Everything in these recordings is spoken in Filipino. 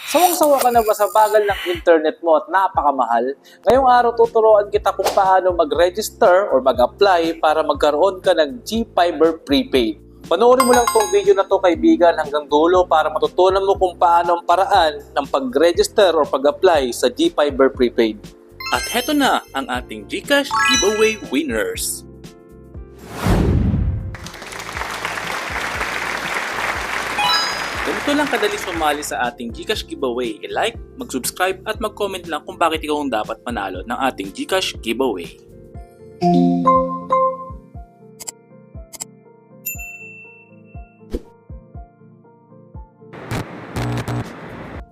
Sawang-sawa ka na ba sa bagal ng internet mo at napakamahal? Ngayong araw tuturuan kita kung paano mag-register or mag-apply para magkaroon ka ng GFiber Prepaid. Panoorin mo lang tong video na to kaibigan hanggang dulo para matutunan mo kung paano ang paraan ng pag-register or pag-apply sa GFiber Prepaid. At heto na ang ating GCash giveaway winners. Ganito lang kadali sumali sa ating GCash giveaway. I-like, mag-subscribe at mag-comment lang kung bakit ikaw ang dapat manalo ng ating GCash giveaway.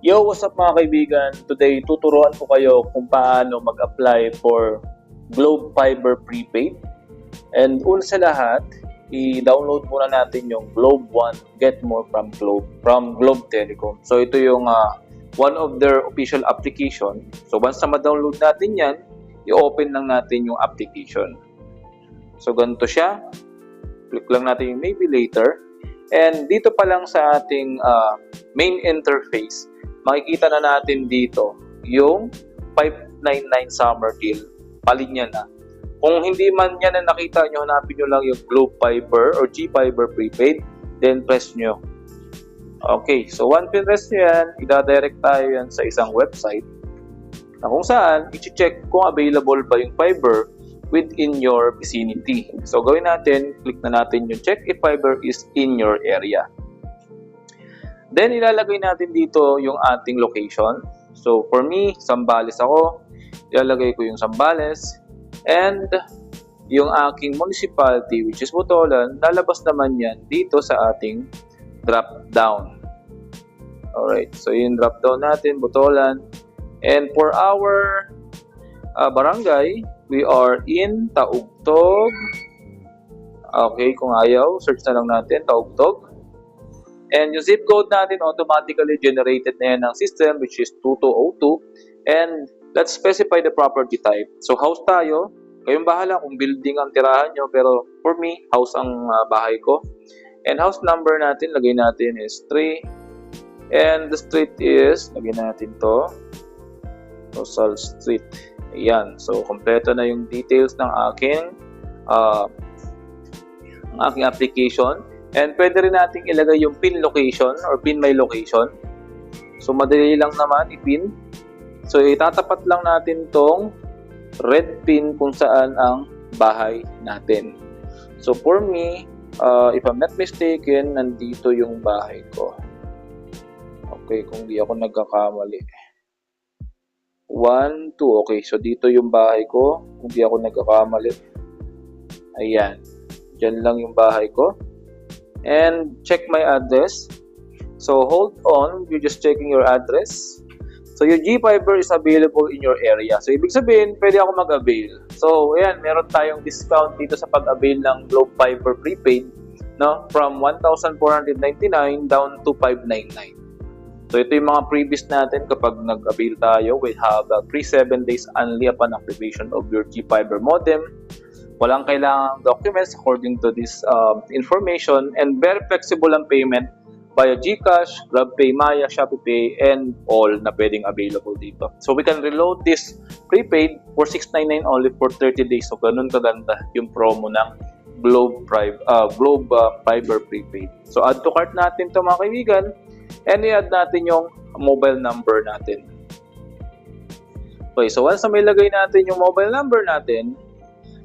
Yo, what's up mga kaibigan? Today, tuturuan ko kayo kung paano mag-apply for Globe Fiber Prepaid. And una sa lahat, i-download muna natin yung Globe One Get More from Globe Telecom. So ito yung one of their official application. So once na ma-download natin yan, i-open lang natin yung application. So ganito siya. Click lang natin yung maybe later. And dito pa lang sa ating main interface, makikita na natin dito yung 599 summer deal. Palinya na. Kung hindi man yan na nakita nyo, hanapin nyo lang yung Globe Fiber or GFiber Prepaid, then press nyo. Okay, so once pinress nyo yan, ida-direct tayo yan sa isang website na kung saan i-check kung available ba yung fiber within your vicinity. So gawin natin, click na natin yung check if fiber is in your area. Then, ilalagay natin dito yung ating location. So, for me, Zambales ako. Ilalagay ko yung Zambales. And, yung aking municipality, which is Botolan, lalabas naman yan dito sa ating drop-down. Alright, so yung drop-down natin, Botolan. And for our barangay, we are in Taugtog. Okay, kung ayaw, search na lang natin, Taugtog. And yung zip code natin automatically generated na yan ng system which is 2202. And let's specify the property type. So house tayo. Kayong bahala kung building ang tirahan nyo. Pero for me, house ang bahay ko. And house number natin, lagay natin is 3. And the street is, lagay natin to, Rosal Street. Ayan. So kompleto na yung details ng aking application. And pwede rin nating ilagay yung pin location or pin my location. So, madali lang naman i-pin. So, itatapat lang natin tong red pin kung saan ang bahay natin. So, for me, if I'm not mistaken, nandito yung bahay ko. Okay, kung di ako nagkakamali. 1, 2. Okay, so dito yung bahay ko. Kung di ako nagkakamali. Ayan. Diyan lang yung bahay ko. And check my address. So hold on, you're just checking your address. So your GFiber is available in your area. So ibig sabihin, pwede ako mag-avail. So ayan, meron tayong discount dito sa pag-avail ng Globe Fiber Prepaid, no? From 1,499 down to 599. So ito yung mga previous natin kapag nag-avail tayo. We have 3-7 days only upon activation of your GFiber modem. Walang kailangang documents according to this information, and very flexible ang payment via GCash, GrabPay, Maya, ShopeePay, and all na pwedeng available dito. So we can reload this prepaid for 699 only for 30 days. So ganun kaganda yung promo ng Globe Fiber Prepaid. So add to cart natin to mga kaibigan, and i-add natin yung mobile number natin. Okay, so once na may lagay natin yung mobile number natin,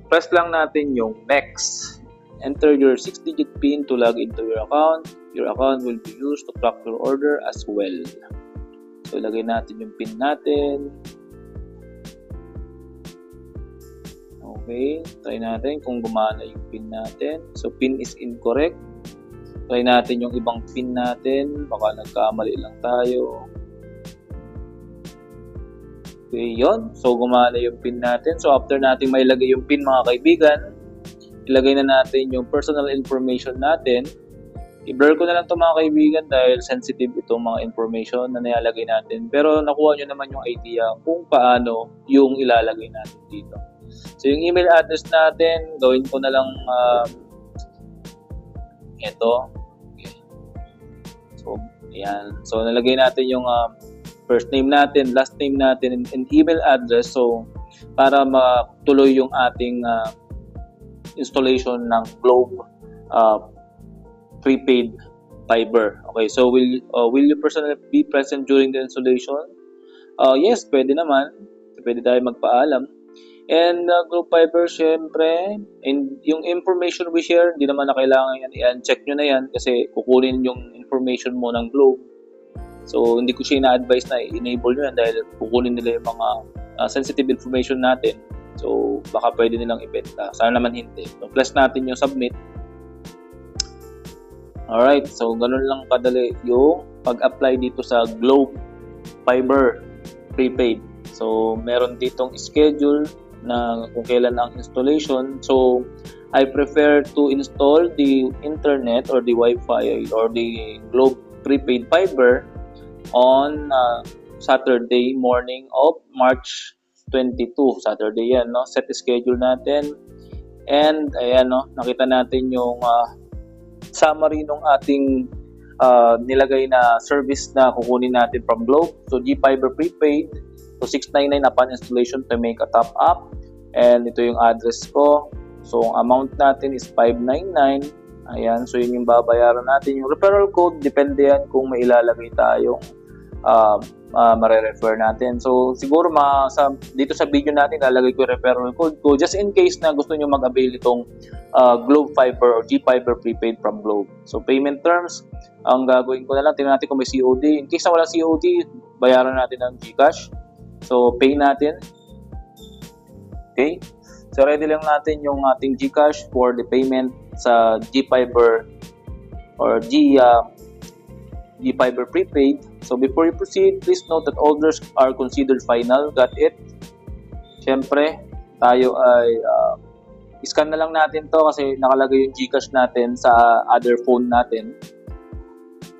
press lang natin yung next. Enter your 6-digit PIN to log into your account. Your account will be used to track your order as well. So, ilagay natin yung PIN natin. Okay, try natin kung gumana yung PIN natin. So, PIN is incorrect. Try natin yung ibang PIN natin. Baka nagkamali lang tayo. Okay, yun. So, gumana yung PIN natin. So, after natin mailagay yung PIN mga kaibigan, ilagay na natin yung personal information natin. I-blur ko na lang ito mga kaibigan dahil sensitive itong mga information na nilalagay natin. Pero nakuha nyo naman yung idea kung paano yung ilalagay natin dito. So, yung email address natin, gawin ko na lang ito. Okay. So, ayan. So, nalagay natin yung first name natin, last name natin, and email address. So, para matuloy yung ating installation ng Globe prepaid fiber. Okay, so will you personally be present during the installation? Yes, pwede naman. Pwede tayo magpaalam. And Globe Fiber, syempre, yung information we share, hindi naman na kailangan yan. I-uncheck nyo na yan kasi kukunin yung information mo ng Globe. So, hindi ko siya na-advise na i-enable nyo yan dahil kukunin nila yung mga sensitive information natin. So, baka pwede nilang ibenta. Sana naman hindi. So, plus natin yung submit. Alright, so ganun lang kadali yung pag-apply dito sa Globe Fiber prepaid. So, meron ditong schedule na kung kailan ang installation. So, I prefer to install the internet or the Wi-Fi or the Globe prepaid fiber on Saturday morning of March 22. Saturday yan, no? Set schedule natin. And, ayan, no? Nakita natin yung summary ng ating nilagay na service na kukunin natin from Globe. So, G-Fiber prepaid. So, $699 upon installation to make a top-up. And ito yung address ko. So, ang amount natin is $599. Ayan. So, yun yung babayaran natin. Yung referral code, depende yan kung may ilalagay tayong mare-refer natin. So, siguro dito sa video natin, lalagay ko yung referral code ko just in case na gusto nyo mag-avail itong Globe Fiber or G-Fiber prepaid from Globe. So, payment terms, ang gagawin ko na lang, tingnan natin kung may COD. In case na wala COD, bayaran natin ng GCash. So, pay natin. Okay? So, ready lang natin yung ating GCash for the payment sa G-Fiber or G-Fiber prepaid. So, before you proceed, please note that orders are considered final. Got it? Siyempre, tayo ay scan na lang natin to kasi nakalagay yung GCash natin sa other phone natin.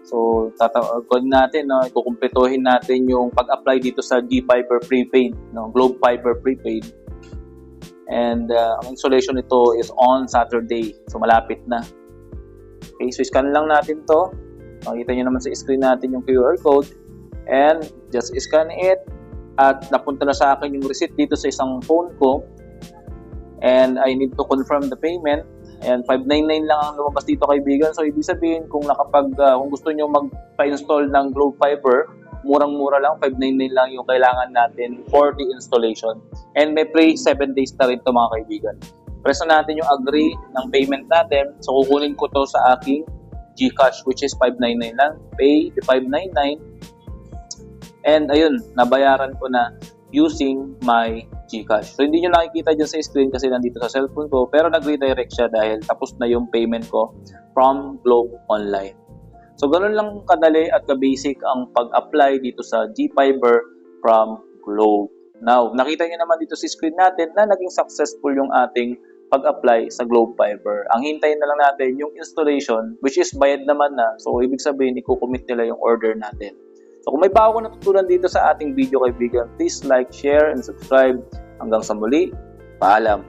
So, tatawagin natin, no, ikukumpletuhin natin yung pag-apply dito sa G-Fiber prepaid, no, Globe Fiber prepaid. And ang installation nito is on Saturday. So, malapit na. Okay, so scan lang natin to. Makikita nyo naman sa screen natin yung QR code. And just scan it. At napunta na sa akin yung receipt dito sa isang phone ko. And I need to confirm the payment. And $599 lang ang lumabas dito, kaibigan. So, ibig sabihin, kung gusto nyo magpa-install ng Globe Fiber, murang-mura lang, $599 lang yung kailangan natin for the installation. And may free 7 days na rin ito, mga kaibigan. Press na natin yung agree ng payment natin. So, kukunin ko to sa aking GCash, which is $599 lang. Pay the $599. And ayun, nabayaran ko na using my GCash. So, hindi nyo nakikita dyan sa screen kasi nandito sa cellphone ko, pero nag-redirect siya dahil tapos na yung payment ko from Globe Online. So, ganun lang kadali at ka-basic ang pag-apply dito sa G-Fiber from Globe. Now, nakita nyo naman dito sa screen natin na naging successful yung ating pag-apply sa Globe Fiber. Ang hintayin na lang natin yung installation, which is bayad naman na. So, ibig sabihin, i-commit nila yung order natin. So, kung may bago natutunan dito sa ating video, kaibigan, please like, share, and subscribe. Hanggang sa muli, paalam.